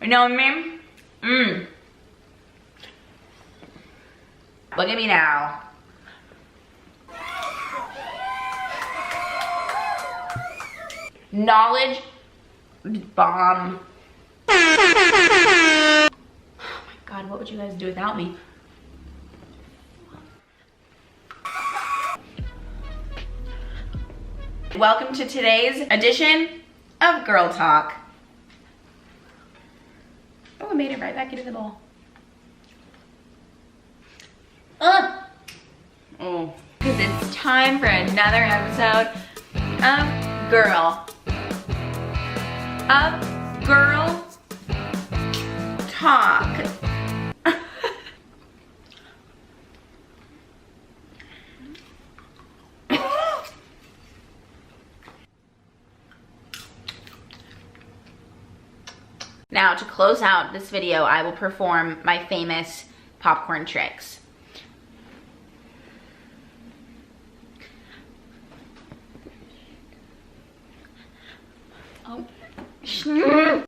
You know what I mean? Mmm. Look at me now. Knowledge bomb. Oh my God, what would you guys do without me? Welcome to today's edition of Girl Talk. Oh, I made it right back into the bowl. Oh, because it's time for another episode of Girl Talk. Now, to close out this video, I will perform my famous popcorn tricks. Oh.